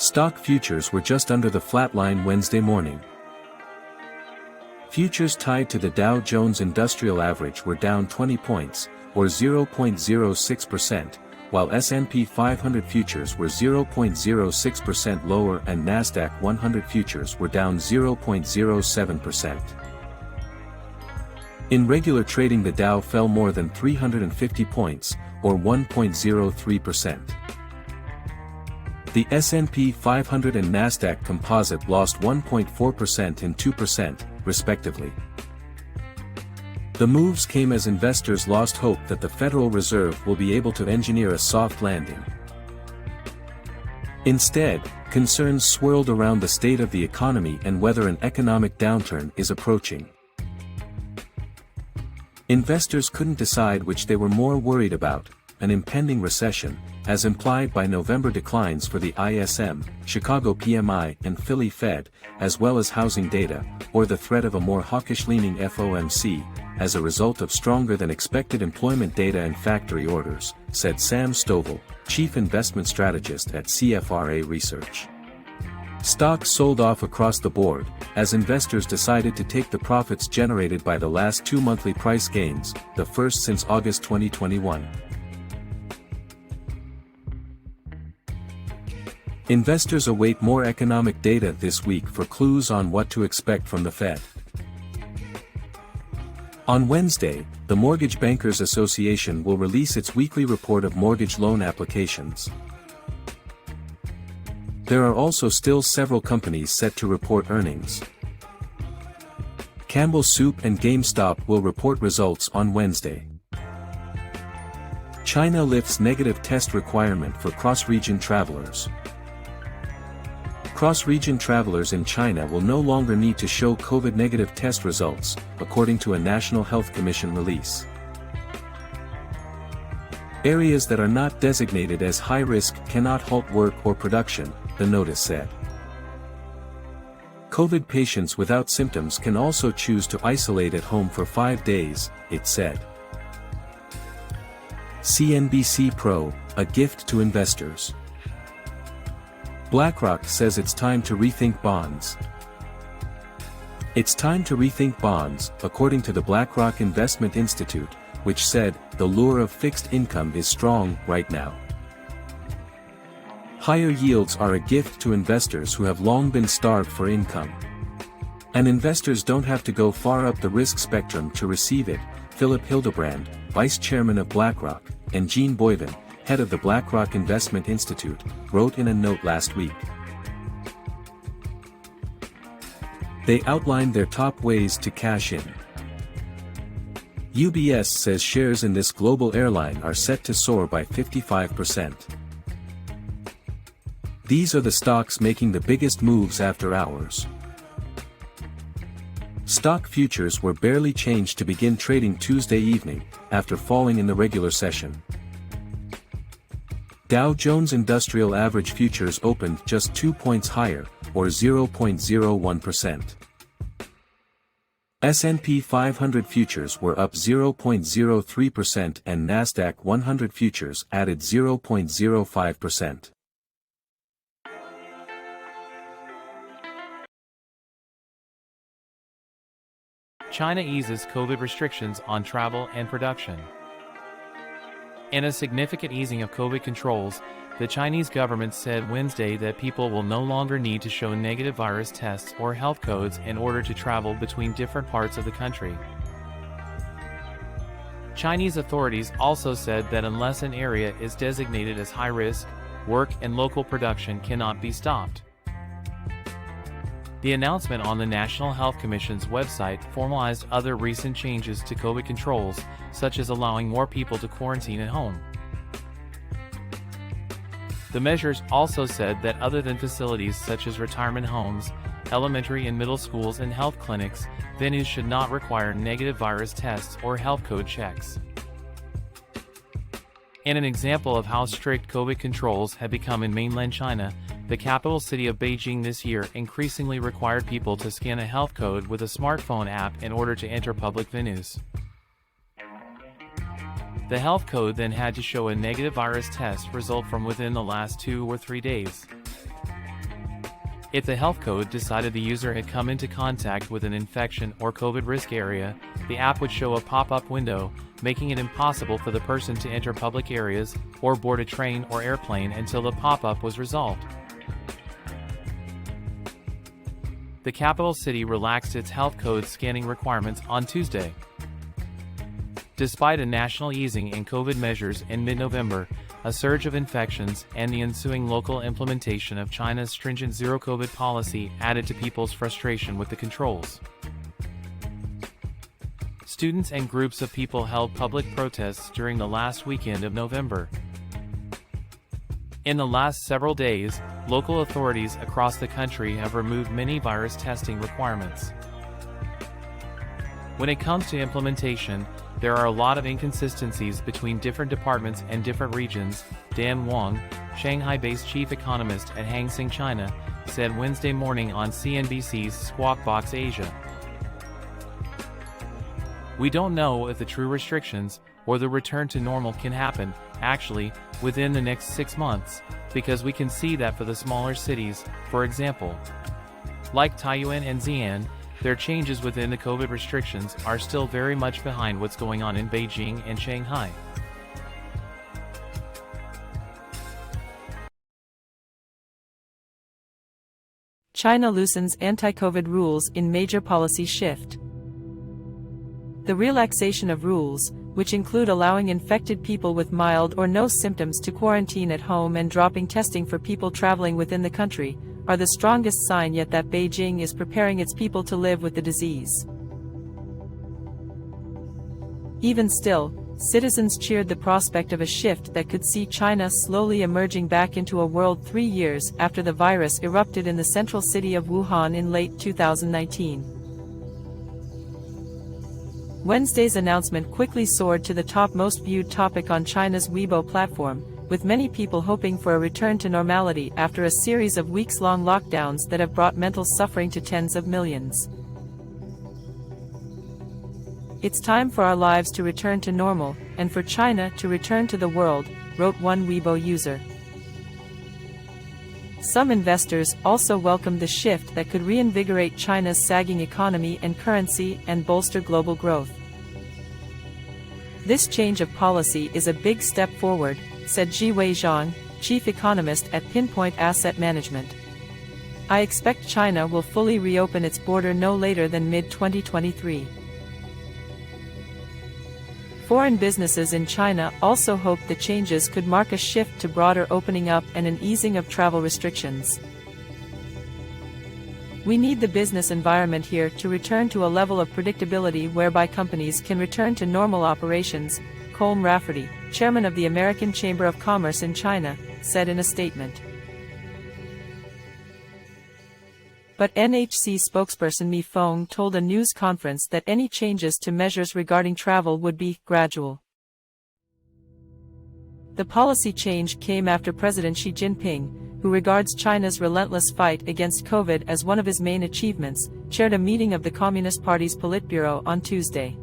Stock futures were just under the flat line Wednesday morning. Futures tied to the Dow Jones Industrial Average were down 20 points, or 0.06%, while S&P 500 futures were 0.06% lower and Nasdaq 100 futures were down 0.07%. In regular trading, the Dow fell more than 350 points, or 1.03%. The S&P 500 and Nasdaq Composite lost 1.4% and 2%, respectively. The moves came as investors lost hope that the Federal Reserve will be able to engineer a soft landing. Instead, concerns swirled around the state of the economy and whether an economic downturn is approaching. Investors couldn't decide which they were more worried about: an impending recession, as implied by November declines for the ISM, Chicago PMI and Philly Fed, as well as housing data, or the threat of a more hawkish-leaning FOMC, as a result of stronger-than-expected employment data and factory orders, said Sam Stovall, chief investment strategist at CFRA Research. Stocks sold off across the board, as investors decided to take the profits generated by the last two monthly price gains, the first since August 2021. Investors await more economic data this week for clues on what to expect from the Fed. On Wednesday, the Mortgage Bankers Association will release its weekly report of mortgage loan applications. There are also still several companies set to report earnings. Campbell Soup and GameStop will report results on Wednesday. China lifts negative test requirement for cross-region travelers. Cross-region travelers in China will no longer need to show COVID-negative test results, according to a National Health Commission release. Areas that are not designated as high risk cannot halt work or production, the notice said. COVID patients without symptoms can also choose to isolate at home for 5 days, it said. CNBC Pro, a gift to investors. BlackRock says it's time to rethink bonds. It's time to rethink bonds, according to the BlackRock Investment Institute, which said, the lure of fixed income is strong right now. Higher yields are a gift to investors who have long been starved for income. And investors don't have to go far up the risk spectrum to receive it, Philip Hildebrand, vice chairman of BlackRock, and Jean Boyven, head of the BlackRock Investment Institute, wrote in a note last week. They outlined their top ways to cash in. UBS says shares in this global airline are set to soar by 55%. These are the stocks making the biggest moves after hours. Stock futures were barely changed to begin trading Tuesday evening, after falling in the regular session. Dow Jones Industrial Average futures opened just 2 points higher, or 0.01%. S&P 500 futures were up 0.03% and Nasdaq 100 futures added 0.05%. China eases COVID restrictions on travel and production. In a significant easing of COVID controls, the Chinese government said Wednesday that people will no longer need to show negative virus tests or health codes in order to travel between different parts of the country. Chinese authorities also said that unless an area is designated as high risk, work and local production cannot be stopped. The announcement on the National Health Commission's website formalized other recent changes to COVID controls, such as allowing more people to quarantine at home. The measures also said that other than facilities such as retirement homes, elementary and middle schools and health clinics, venues should not require negative virus tests or health code checks. In an example of how strict COVID controls have become in mainland China, the capital city of Beijing this year increasingly required people to scan a health code with a smartphone app in order to enter public venues. The health code then had to show a negative virus test result from within the last 2 or 3 days. If the health code decided the user had come into contact with an infection or COVID risk area, the app would show a pop-up window, making it impossible for the person to enter public areas or board a train or airplane until the pop-up was resolved. The capital city relaxed its health code scanning requirements on Tuesday. Despite a national easing in COVID measures in mid-November, a surge of infections and the ensuing local implementation of China's stringent zero-COVID policy added to people's frustration with the controls. Students and groups of people held public protests during the last weekend of November. In the last several days, local authorities across the country have removed many virus testing requirements. When it comes to implementation, there are a lot of inconsistencies between different departments and different regions, Dan Wang, Shanghai-based chief economist at Hang Seng China, said Wednesday morning on CNBC's Squawk Box Asia. We don't know if the true restrictions or the return to normal can happen, actually, within the next 6 months, because we can see that for the smaller cities, for example, like Taiyuan and Xi'an, their changes within the COVID restrictions are still very much behind what's going on in Beijing and Shanghai. China loosens anti-COVID rules in major policy shift. The relaxation of rules, which include allowing infected people with mild or no symptoms to quarantine at home and dropping testing for people traveling within the country, are the strongest sign yet that Beijing is preparing its people to live with the disease. Even still, citizens cheered the prospect of a shift that could see China slowly emerging back into a world 3 years after the virus erupted in the central city of Wuhan in late 2019. Wednesday's announcement quickly soared to the top most viewed topic on China's Weibo platform, with many people hoping for a return to normality after a series of weeks-long lockdowns that have brought mental suffering to tens of millions. It's time for our lives to return to normal, and for China to return to the world, wrote one Weibo user. Some investors also welcomed the shift that could reinvigorate China's sagging economy and currency and bolster global growth. This change of policy is a big step forward, said Jiwei Zhang, chief economist at Pinpoint Asset Management. I expect China will fully reopen its border no later than mid-2023. Foreign businesses in China also hope the changes could mark a shift to broader opening up and an easing of travel restrictions. We need the business environment here to return to a level of predictability whereby companies can return to normal operations, Colm Rafferty, chairman of the American Chamber of Commerce in China, said in a statement. But NHC spokesperson Mi Feng told a news conference that any changes to measures regarding travel would be gradual. The policy change came after President Xi Jinping, who regards China's relentless fight against COVID as one of his main achievements, chaired a meeting of the Communist Party's Politburo on Tuesday.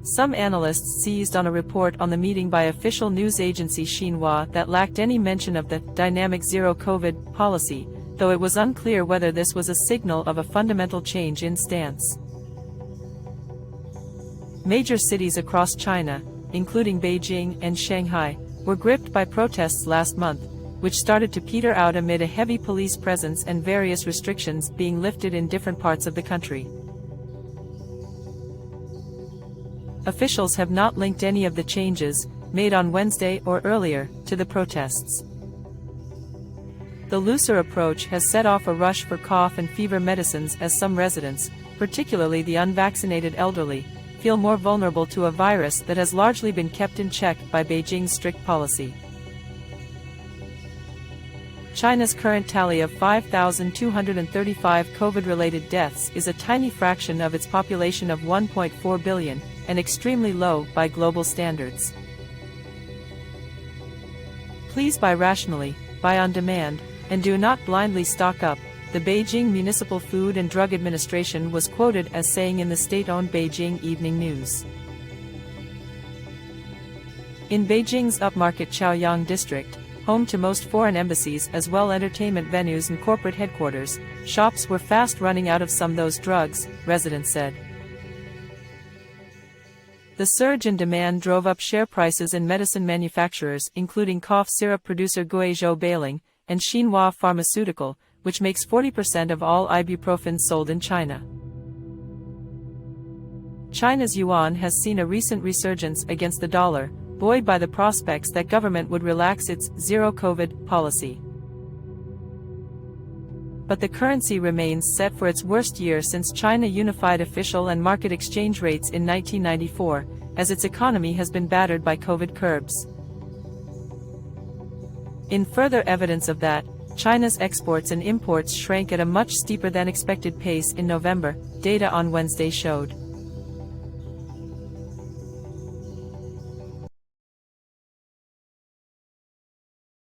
Some analysts seized on a report on the meeting by official news agency Xinhua that lacked any mention of the dynamic zero-COVID policy, though it was unclear whether this was a signal of a fundamental change in stance. Major cities across China, including Beijing and Shanghai, were gripped by protests last month, which started to peter out amid a heavy police presence and various restrictions being lifted in different parts of the country. Officials have not linked any of the changes, made on Wednesday or earlier, to the protests. The looser approach has set off a rush for cough and fever medicines as some residents, particularly the unvaccinated elderly, feel more vulnerable to a virus that has largely been kept in check by Beijing's strict policy. China's current tally of 5,235 COVID-related deaths is a tiny fraction of its population of 1.4 billion, and extremely low by global standards. Please buy rationally, buy on demand, and do not blindly stock up, the Beijing Municipal Food and Drug Administration was quoted as saying in the state-owned Beijing Evening News. In Beijing's upmarket Chaoyang district, home to most foreign embassies as well entertainment venues and corporate headquarters, shops were fast running out of some those drugs, residents said. The surge in demand drove up share prices in medicine manufacturers including cough syrup producer Guizhou Bailing, and Xinhua Pharmaceutical, which makes 40% of all ibuprofen sold in China. China's yuan has seen a recent resurgence against the dollar, buoyed by the prospects that government would relax its zero-COVID policy. But the currency remains set for its worst year since China unified official and market exchange rates in 1994, as its economy has been battered by COVID curbs. In further evidence of that, China's exports and imports shrank at a much steeper than expected pace in November, data on Wednesday showed.